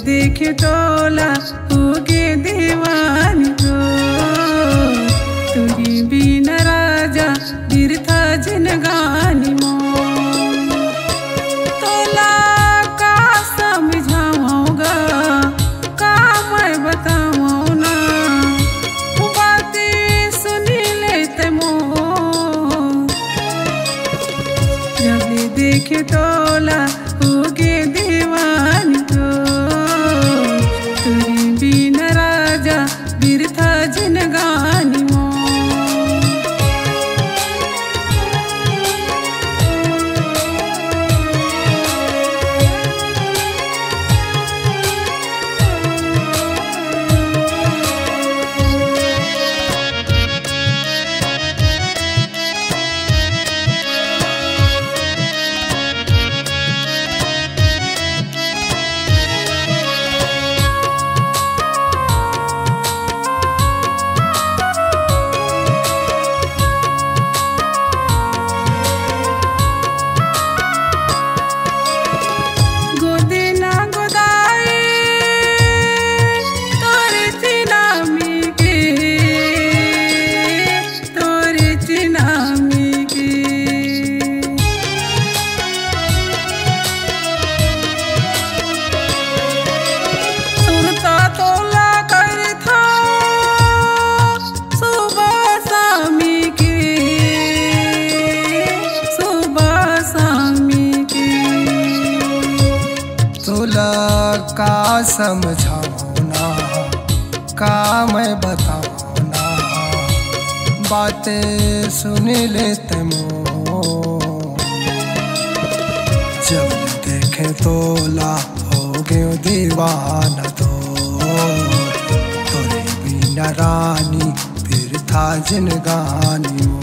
देखे तोला होगे दीवानी हो। तुही बिन राजा बिरथा जिनगानी मो। तोला का समझाऊंगा का मैं बताऊँ ना। बातें सुनी लेते मो। जब देखे तोला होगे दीवानी हो। तुही बिन राजा बिरथा जिनगानी मो। का समझाऊँ ना का मैं बताऊँ ना। बातें सुन लेते मो। जब देखे तोला हो गयो दीवाना तो। तोरे बिना रानी फिर था जिनगानी मो।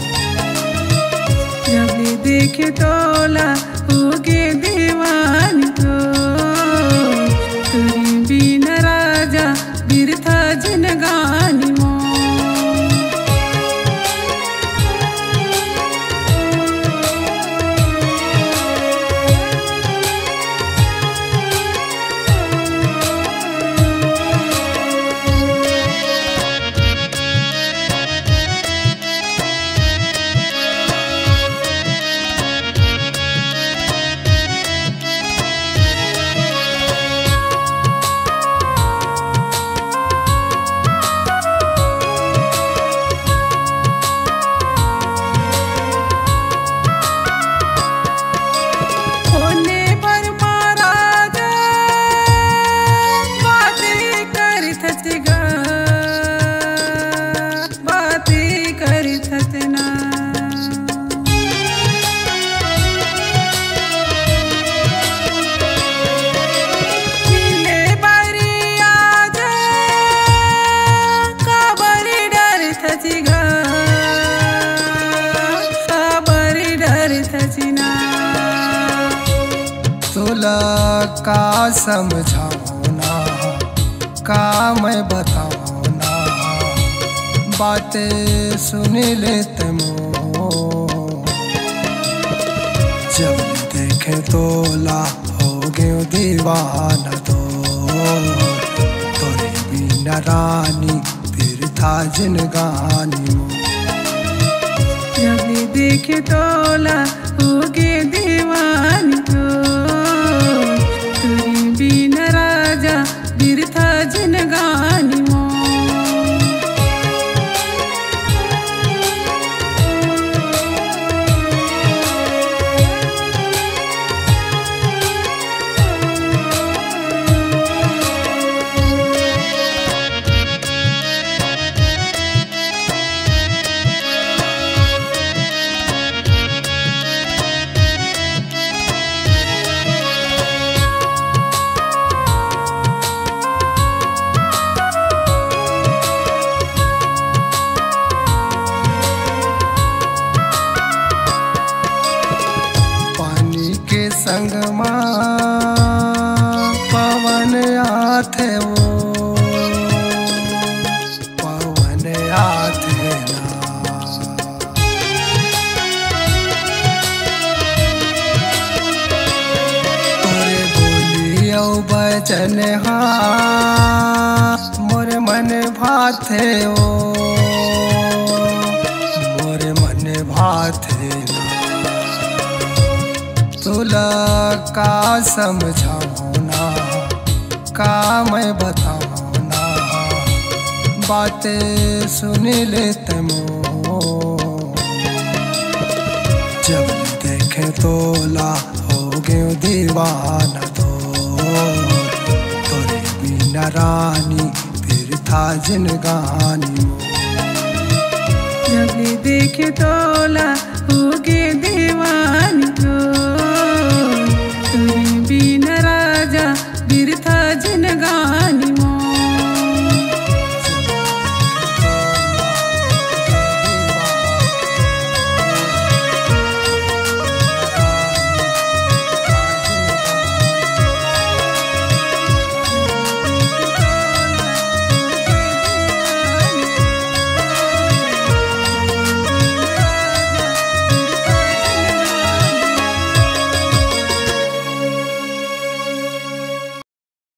जब देखे तोला होगे दीवानी हो। तुही बिन राजा बिरथा जिनगानी मो। तोला का समझाऊँ ना का मैं बताऊँ ना। बातें सुन लेते मो। जब देखे तोला हो गयो दीवाना तो। तोरे बिना रानी फिर था जिनगानी मो। जब देखे तोला होगे दीवानी हो। तुही बिन राजा बिरथा जिनगानी मो। बचन मोर मन भाथे ओ मोर मन भाथे तुला का समझाऊं ना का मैं बताऊं ना बातें सुन लेते मो जब देखे तोला हो गयो दीवाना तोरे बिना रानी फिर था जिनगानी जब देखे तोला हो गए दीवानी